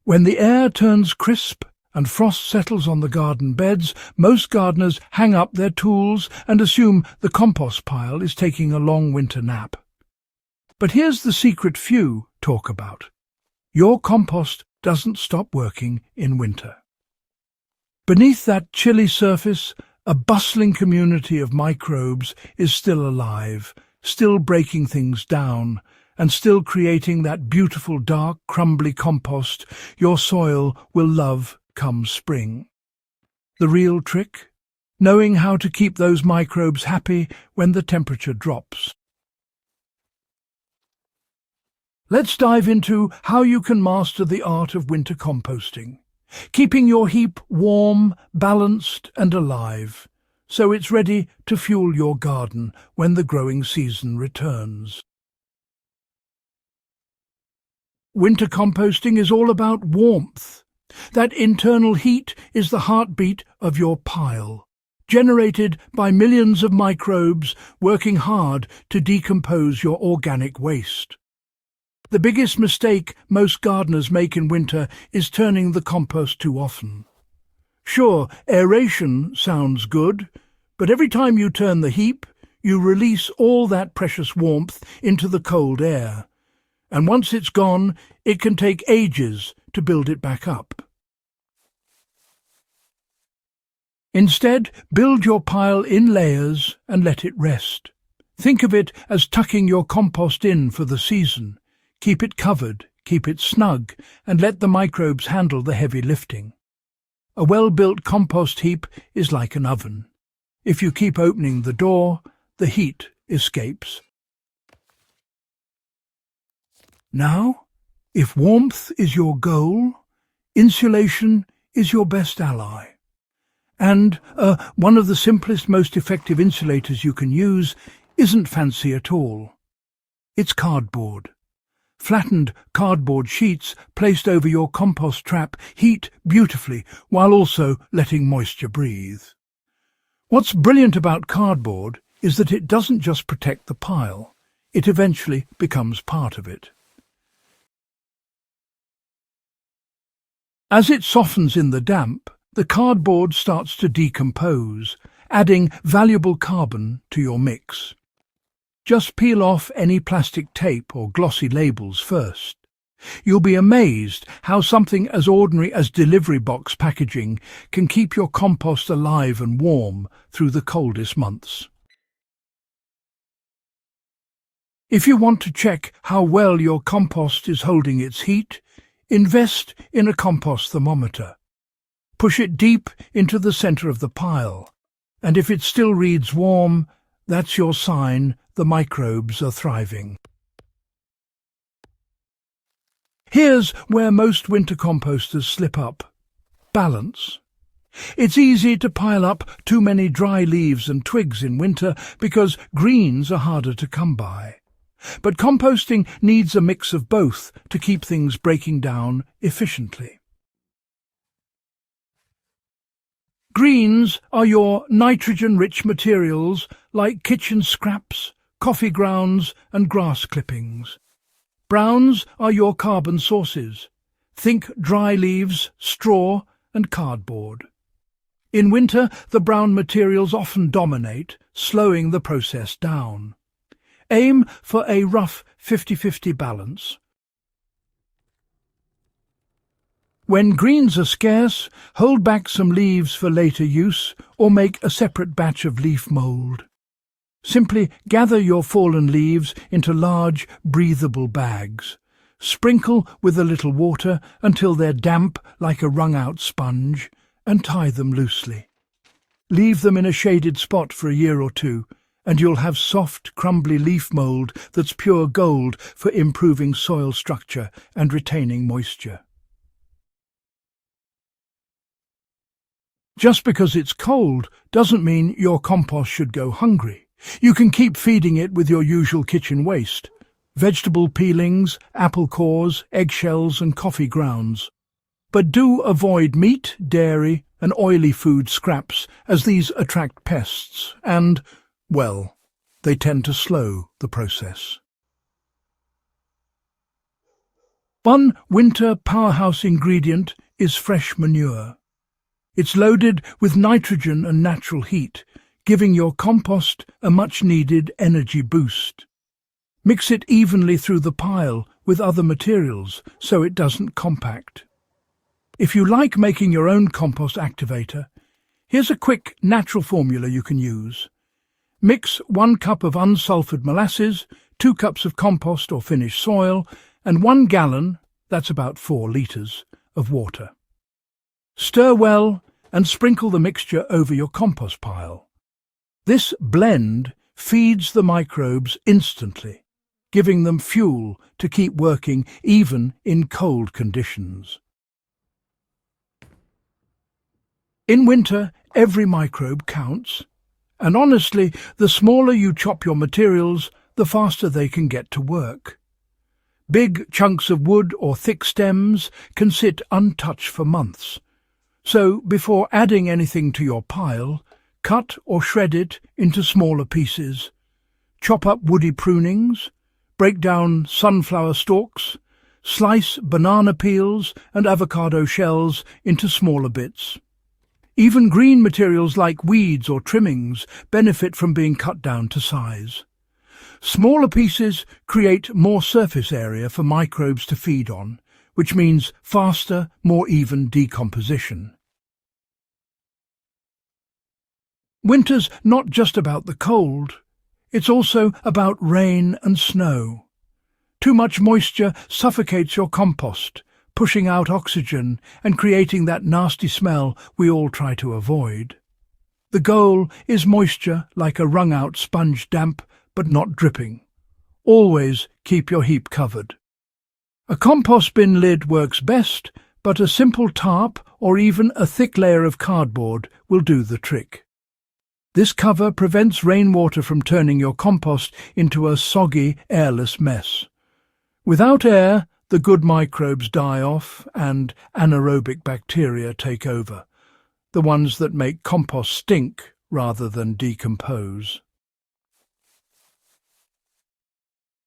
When the air turns crisp and frost settles on the garden beds, most gardeners hang up their tools and assume the compost pile is taking a long winter nap. But here's the secret few talk about. Your compost doesn't stop working in winter. Beneath that chilly surface, a bustling community of microbes is still alive, still breaking things down, and still creating that beautiful dark, crumbly compost your soil will love come spring. The real trick? Knowing how to keep those microbes happy when the temperature drops. Let's dive into how you can master the art of winter composting, keeping your heap warm, balanced and alive, so it's ready to fuel your garden when the growing season returns. Winter composting is all about warmth. That internal heat is the heartbeat of your pile, generated by millions of microbes working hard to decompose your organic waste. The biggest mistake most gardeners make in winter is turning the compost too often. Sure, aeration sounds good, but every time you turn the heap, you release all that precious warmth into the cold air. And once it's gone, it can take ages to build it back up. Instead, build your pile in layers and let it rest. Think of it as tucking your compost in for the season. Keep it covered, keep it snug, and let the microbes handle the heavy lifting. A well-built compost heap is like an oven. If you keep opening the door, the heat escapes. Now, if warmth is your goal, insulation is your best ally. And one of the simplest, most effective insulators you can use isn't fancy at all. It's cardboard. Flattened cardboard sheets placed over your compost trap heat beautifully while also letting moisture breathe. What's brilliant about cardboard is that it doesn't just protect the pile, it eventually becomes part of it. As it softens in the damp, the cardboard starts to decompose, adding valuable carbon to your mix. Just peel off any plastic tape or glossy labels first. You'll be amazed how something as ordinary as delivery box packaging can keep your compost alive and warm through the coldest months. If you want to check how well your compost is holding its heat, invest in a compost thermometer. Push it deep into the center of the pile, and if it still reads warm, that's your sign the microbes are thriving. Here's where most winter composters slip up: balance. It's easy to pile up too many dry leaves and twigs in winter because greens are harder to come by. But composting needs a mix of both to keep things breaking down efficiently. Greens are your nitrogen-rich materials like kitchen scraps, coffee grounds and grass clippings. Browns are your carbon sources. Think dry leaves, straw and cardboard. In winter, the brown materials often dominate, slowing the process down. Aim for a rough 50-50 balance. When greens are scarce, hold back some leaves for later use or make a separate batch of leaf mould. Simply gather your fallen leaves into large, breathable bags. Sprinkle with a little water until they're damp like a wrung-out sponge, and tie them loosely. Leave them in a shaded spot for a year or two, and you'll have soft, crumbly leaf mould that's pure gold for improving soil structure and retaining moisture. Just because it's cold doesn't mean your compost should go hungry. You can keep feeding it with your usual kitchen waste: vegetable peelings, apple cores, eggshells and coffee grounds. But do avoid meat, dairy and oily food scraps, as these attract pests and, well, they tend to slow the process. One winter powerhouse ingredient is fresh manure. It's loaded with nitrogen and natural heat, giving your compost a much-needed energy boost. Mix it evenly through the pile with other materials so it doesn't compact. If you like making your own compost activator, here's a quick natural formula you can use. Mix 1 cup of unsulfured molasses, 2 cups of compost or finished soil, and 1 gallon, that's about 4 litres, of water. Stir well and sprinkle the mixture over your compost pile. This blend feeds the microbes instantly, giving them fuel to keep working even in cold conditions. In winter, every microbe counts, and honestly, the smaller you chop your materials, the faster they can get to work. Big chunks of wood or thick stems can sit untouched for months, so before adding anything to your pile, cut or shred it into smaller pieces. Chop up woody prunings, break down sunflower stalks, slice banana peels and avocado shells into smaller bits. Even green materials like weeds or trimmings benefit from being cut down to size. Smaller pieces create more surface area for microbes to feed on, which means faster, more even decomposition. Winter's not just about the cold. It's also about rain and snow. Too much moisture suffocates your compost, pushing out oxygen and creating that nasty smell we all try to avoid. The goal is moisture like a wrung-out sponge, damp but not dripping. Always keep your heap covered. A compost bin lid works best, but a simple tarp or even a thick layer of cardboard will do the trick. This cover prevents rainwater from turning your compost into a soggy, airless mess. Without air, the good microbes die off and anaerobic bacteria take over, the ones that make compost stink rather than decompose.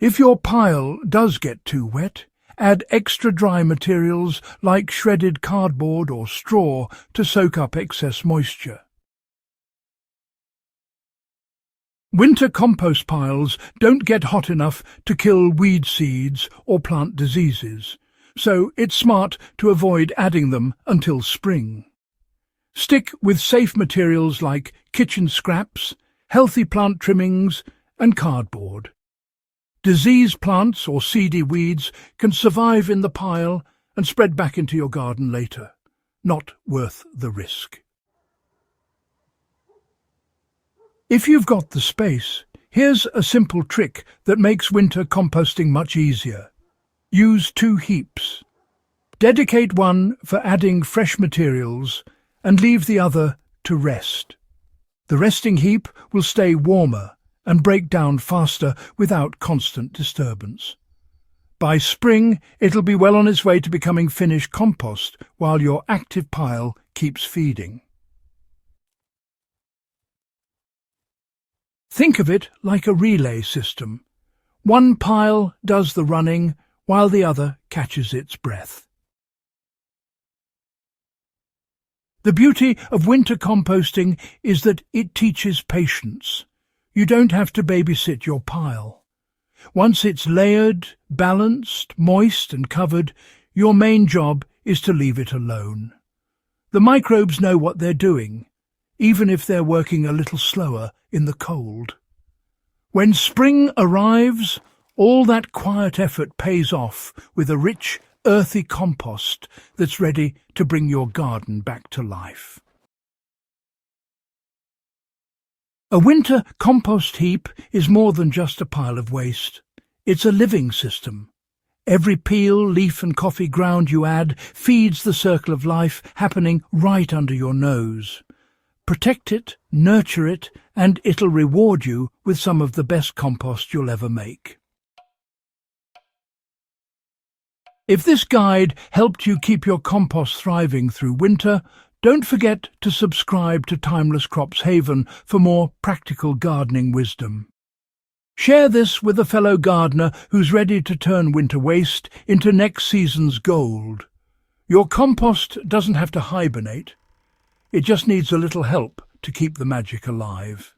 If your pile does get too wet, add extra dry materials like shredded cardboard or straw to soak up excess moisture. Winter compost piles don't get hot enough to kill weed seeds or plant diseases, so it's smart to avoid adding them until spring. Stick with safe materials like kitchen scraps, healthy plant trimmings, and cardboard. Diseased plants or seedy weeds can survive in the pile and spread back into your garden later. Not worth the risk. If you've got the space, here's a simple trick that makes winter composting much easier. Use 2 heaps. Dedicate one for adding fresh materials and leave the other to rest. The resting heap will stay warmer and break down faster without constant disturbance. By spring, it'll be well on its way to becoming finished compost while your active pile keeps feeding. Think of it like a relay system. One pile does the running while the other catches its breath. The beauty of winter composting is that it teaches patience. You don't have to babysit your pile. Once it's layered, balanced, moist and covered, your main job is to leave it alone. The microbes know what they're doing, even if they're working a little slower in the cold. When spring arrives, all that quiet effort pays off with a rich, earthy compost that's ready to bring your garden back to life. A winter compost heap is more than just a pile of waste. It's a living system. Every peel, leaf and coffee ground you add feeds the circle of life happening right under your nose. Protect it, nurture it, and it'll reward you with some of the best compost you'll ever make. If this guide helped you keep your compost thriving through winter, don't forget to subscribe to Timeless Crops Haven for more practical gardening wisdom. Share this with a fellow gardener who's ready to turn winter waste into next season's gold. Your compost doesn't have to hibernate. It just needs a little help to keep the magic alive.